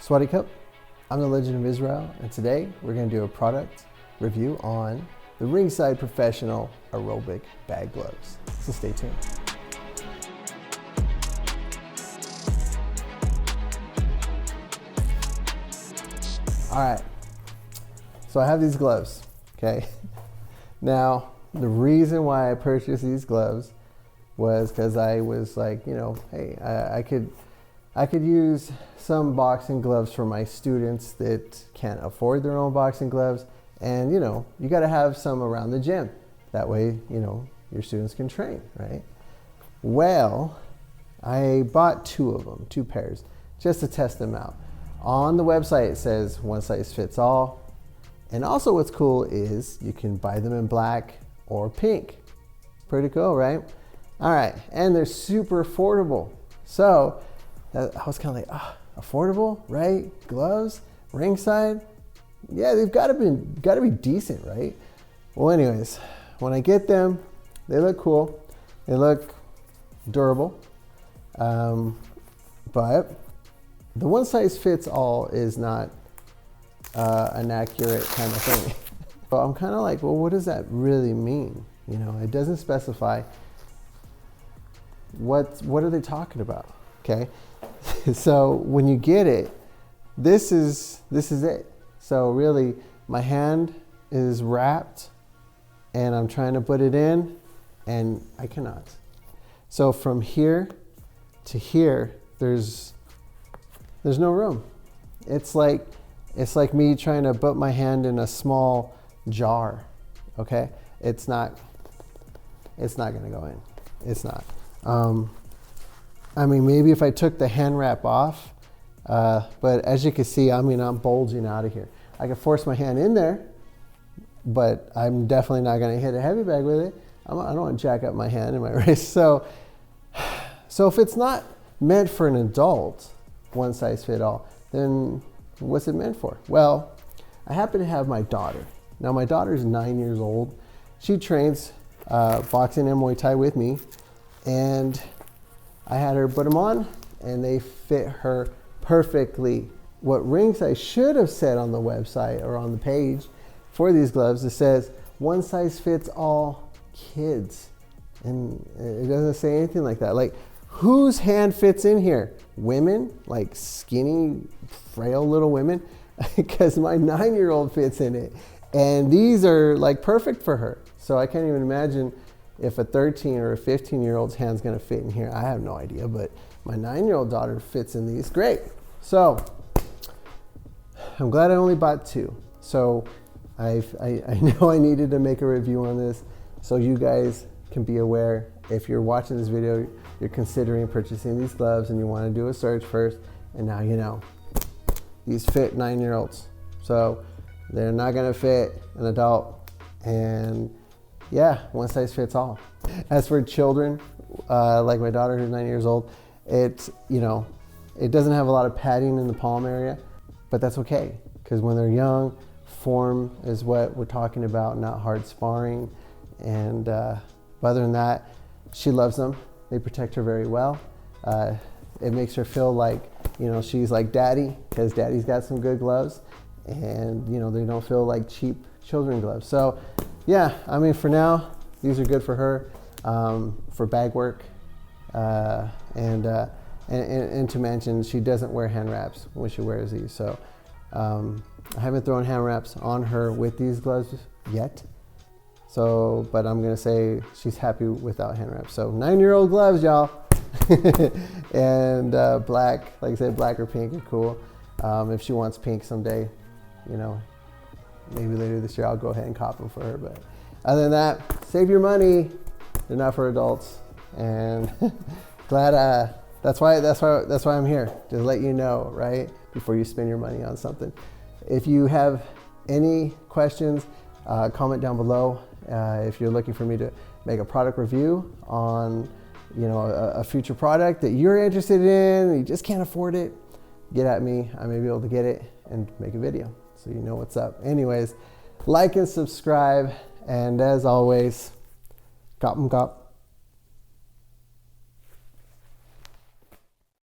Swaddy Cup, I'm the Legend of Israel, and today we're going to do a product review on the Ringside Professional Aerobic Bag Gloves. So stay tuned. All right, so I have these gloves, okay? Now, the reason why I purchased these gloves was because I was like, you know, hey, I could use some boxing gloves for my students that can't afford their own boxing gloves. And, you know, you got to have some around the gym. That way, you know, your students can train, right? Well, I bought two of them, two pairs, just to test them out. On the website, it says one size fits all. And also what's cool is you can buy them in black or pink. Pretty cool, right? All right, and they're super affordable. So I was kind of like, affordable, right? Gloves, Ringside, yeah, they've got to be decent, right? Well, anyways, when I get them, they look cool, they look durable, but the one size fits all is not an accurate kind of thing. So I'm kind of like, well, what does that really mean? You know, it doesn't specify what are they talking about, okay? So when you get it, this is it. So really, my hand is wrapped and I'm trying to put it in and I cannot. So from here to here, there's no room. It's like me trying to put my hand in a small jar, okay? It's not gonna go in. It's not. I mean, maybe if I took the hand wrap off, but as you can see, I mean, I'm bulging out of here. I can force my hand in there, but I'm definitely not gonna hit a heavy bag with it. I don't wanna jack up my hand and my wrist. So if it's not meant for an adult, one size fit all, then what's it meant for? Well, I happen to have my daughter. Now my daughter's 9 years old. She trains boxing and Muay Thai with me, and I had her put them on and they fit her perfectly. What Ringside should have said on the website or on the page for these gloves, it says one size fits all kids. And it doesn't say anything like that. Like, whose hand fits in here? Women, like skinny, frail little women? Because my 9-year-old fits in it. And these are like perfect for her. So I can't even imagine if a 13 or a 15-year-old's hand's gonna fit in here. I have no idea, but my 9-year-old daughter fits in these great. So I'm glad I only bought two. So I know I needed to make a review on this so you guys can be aware. If you're watching this video, you're considering purchasing these gloves and you wanna do a search first, and now you know. These fit 9-year-olds. So they're not gonna fit an adult, and yeah, one size fits all. As for children, like my daughter who's 9 years old, it doesn't have a lot of padding in the palm area, but that's okay, because when they're young, form is what we're talking about, not hard sparring. And other than that, she loves them. They protect her very well. It makes her feel like, you know, she's like daddy, because daddy's got some good gloves, and you know, they don't feel like cheap children gloves. So yeah, I mean, for now, these are good for her, for bag work, and to mention, she doesn't wear hand wraps when she wears these. So I haven't thrown hand wraps on her with these gloves yet. So, but I'm gonna say she's happy without hand wraps. So 9-year-old gloves, y'all. And black, like I said, black or pink are cool. If she wants pink someday, you know, maybe later this year I'll go ahead and cop them for her. But other than that, save your money. They're not for adults. And glad that's why I'm here, to let you know, right, before you spend your money on something. If you have any questions, comment down below. If you're looking for me to make a product review on, you know, a future product that you're interested in and you just can't afford it, get at me. I may be able to get it and make a video so you know what's up. Anyways, like and subscribe, and as always, cop 'em cop.